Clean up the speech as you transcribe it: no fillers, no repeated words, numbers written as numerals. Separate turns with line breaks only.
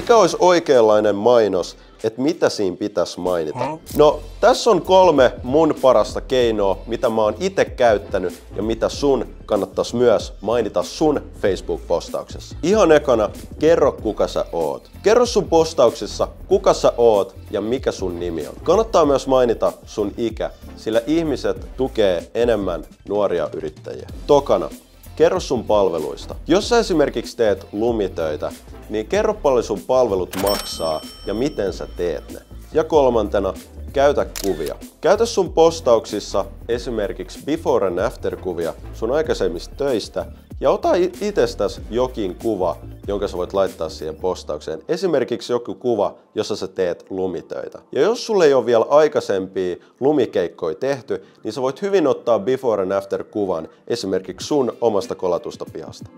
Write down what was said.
Mikä olisi oikeanlainen mainos, että mitä siinä pitäisi mainita? No, tässä on 3 mun parasta keinoa, mitä mä oon itse käyttänyt ja mitä sun kannattaisi myös mainita sun Facebook-postauksessa. Ihan ekana, kerro kuka sä oot. Kerro sun postauksessa kuka sä oot ja mikä sun nimi on. Kannattaa myös mainita sun ikä, sillä ihmiset tukee enemmän nuoria yrittäjiä. Tokana, kerro sun palveluista. Jos sä esimerkiksi teet lumitöitä, niin kerro paljon sun palvelut maksaa ja miten sä teet ne. Ja kolmantena, käytä kuvia. Käytä sun postauksissa esimerkiksi before and after kuvia sun aikaisemmista töistä ja ota itsestäsi jokin kuva, jonka sä voit laittaa siihen postaukseen. Esimerkiksi joku kuva, jossa sä teet lumitöitä. Ja jos sulle ei ole vielä aikaisempia lumikeikkoja tehty, niin sä voit hyvin ottaa before and after kuvan esimerkiksi sun omasta kolatusta pihasta.